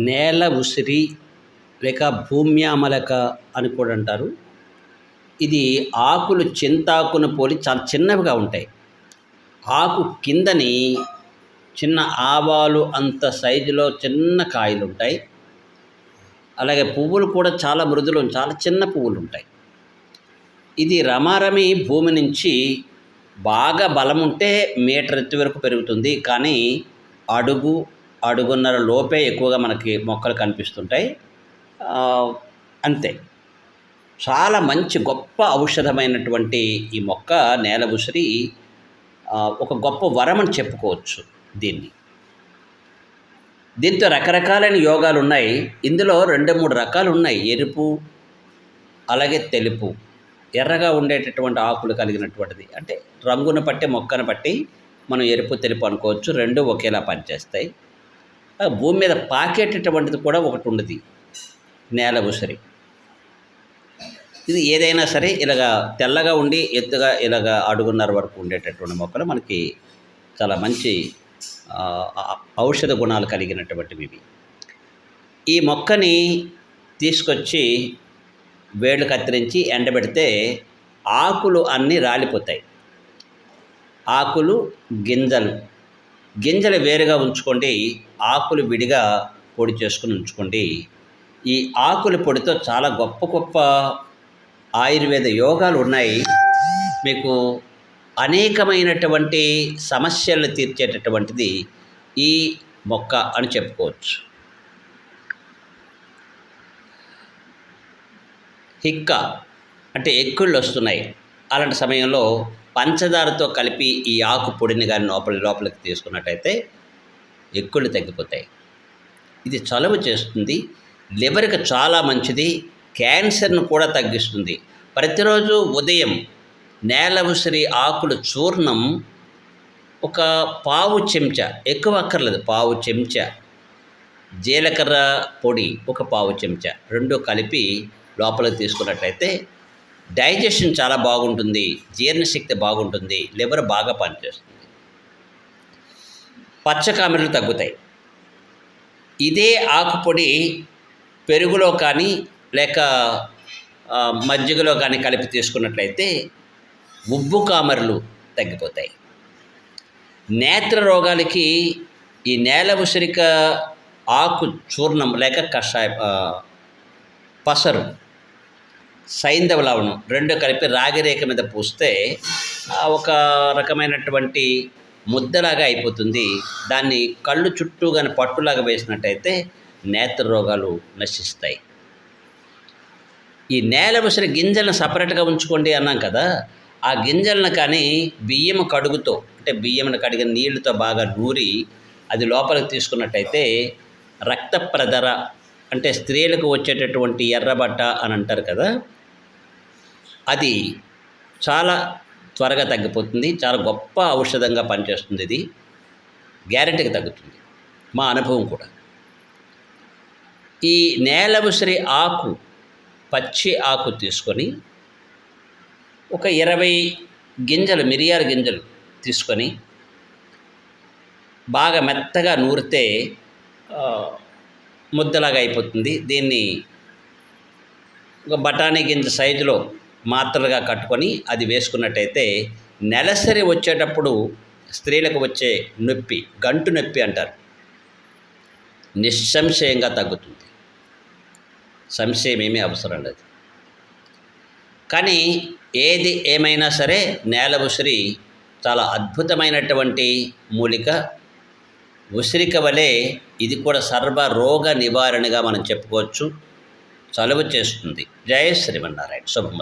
నేల ఉసిరి లేక భూమ్యామలక అని కూడా అంటారు. ఇది ఆకులు చింతాకును పోలి చాలా చిన్నవిగా ఉంటాయి. ఆకు కిందని చిన్న ఆవాలు అంత సైజులో చిన్న కాయలు ఉంటాయి. అలాగే పువ్వులు కూడా చాలా మృదులు, చాలా చిన్న పువ్వులు ఉంటాయి. ఇది రమారమి భూమి నుంచి బాగా బలం ఉంటే మీటర్ ఎత్తు వరకు పెరుగుతుంది. కానీ అడుగున్నర లోపే ఎక్కువగా మనకి మొక్కలు కనిపిస్తుంటాయి. అంతే. చాలా మంచి గొప్ప ఔషధమైనటువంటి ఈ మొక్క నేల ఉసిరి ఒక గొప్ప వరం అని చెప్పుకోవచ్చు దీన్ని. దీంతో రకరకాలైన యోగాలు ఉన్నాయి. ఇందులో 2-3 రకాలు ఉన్నాయి. ఎరుపు, అలాగే తెలుపు, ఎర్రగా ఉండేటటువంటి ఆకులు కలిగినటువంటిది. అంటే రంగును బట్టి, మొక్కను బట్టి మనం ఎరుపు, తెలుపు అనుకోవచ్చు. రెండు ఒకేలా పనిచేస్తాయి. భూమి మీద పాకేటటువంటిది కూడా ఒకటి ఉండదు, నేల ఉసిరి. ఇది ఏదైనా సరే ఇలాగా తెల్లగా ఉండి ఎత్తుగా ఇలాగా అడుగున్నర వరకు ఉండేటటువంటి మొక్కలు మనకి చాలా మంచి ఔషధ గుణాలు కలిగినటువంటివి ఇవి. ఈ మొక్కని తీసుకొచ్చి వేళ్ళు కత్తిరించి ఎండబెడితే ఆకులు అన్నీ రాలిపోతాయి. ఆకులు, గింజలు వేరుగా ఉంచుకోండి, ఆకులు విడిగా పొడి చేసుకుని ఉంచుకోండి. ఈ ఆకుల పొడితో చాలా గొప్ప గొప్ప ఆయుర్వేద యోగాలు ఉన్నాయి. మీకు అనేకమైనటువంటి సమస్యలను తీర్చేటటువంటిది ఈ మొక్క అని చెప్పుకోవచ్చు. హిక్క అంటే ఎక్కుళ్ళు వస్తున్నాయి. అలాంటి సమయంలో పంచదారతో కలిపి ఈ ఆకు పొడిని కానీ లోపలికి తీసుకున్నట్టయితే ఎక్కుళ్ళు తగ్గిపోతాయి. ఇది చలువ చేస్తుంది, లివర్కి చాలా మంచిది, క్యాన్సర్ను కూడా తగ్గిస్తుంది. ప్రతిరోజు ఉదయం నేల ఉసిరి ఆకుల చూర్ణం ఒక పావు చెంచా, ఎక్కువ అక్కర్లేదు, పావు చెంచా, జీలకర్ర పొడి ఒక పావు చెంచా, రెండు కలిపి లోపలికి తీసుకున్నట్లయితే డైజెషన్ చాలా బాగుంటుంది, జీర్ణశక్తి బాగుంటుంది, లివర్ బాగా పనిచేస్తుంది, పచ్చకామెరలు తగ్గుతాయి. ఇదే ఆకుపొడి పెరుగులో కానీ లేక మజ్జిగలో కానీ కలిపి తీసుకున్నట్లయితే ఉబ్బు కామెరలు తగ్గిపోతాయి. నేత్ర రోగాలకి ఈ నేల ఉసిరిక ఆకు చూర్ణం లేక పసరు, సైంధవ లవణం రెండు కలిపి రాగిరేఖ మీద పూస్తే ఒక రకమైనటువంటి ముద్దలాగా అయిపోతుంది. దాన్ని కళ్ళు చుట్టూ కానీ పట్టులాగా వేసినట్టయితే నేత్ర రోగాలు నశిస్తాయి. ఈ నేల ఉసిరి గింజలను సపరేట్గా ఉంచుకోండి అన్నాం కదా. ఆ గింజలను కానీ బియ్యం కడుగుతో, అంటే బియ్యంను కడిగిన నీళ్ళతో బాగా నూరి అది లోపలికి తీసుకున్నట్టయితే రక్త ప్రదర, అంటే స్త్రీలకు వచ్చేటటువంటి ఎర్రబట్ట అని అంటారు కదా, అది చాలా త్వరగా తగ్గిపోతుంది. చాలా గొప్ప ఔషధంగా పనిచేస్తుంది. ఇది గ్యారెంటీగా తగ్గుతుంది, మా అనుభవం కూడా. ఈ నేల ఉసిరి ఆకు, పచ్చి ఆకు తీసుకొని ఒక 20 గింజలు, మిరియాల గింజలు తీసుకొని బాగా మెత్తగా నూరితే ముద్దలాగా అయిపోతుంది. దీన్ని ఒక బఠానీ గింజ సైజులో మాత్రలుగా కట్టుకొని అది వేసుకున్నట్టయితే నెలసరి వచ్చేటప్పుడు స్త్రీలకు వచ్చే నొప్పి, గంటు నొప్పి అంటారు, నిస్సంశయంగా తగ్గుతుంది. సంశయం ఏమీ అవసరం లేదు. కానీ ఏది ఏమైనా సరే నేల ఉసిరి చాలా అద్భుతమైనటువంటి మూలిక. ఉసిరిక వలె ఇది కూడా సర్వరోగ నివారణగా మనం చెప్పుకోవచ్చు. చలువ చేస్తుంది. జయ శ్రీమన్నారాయణ. శుభమస్తు.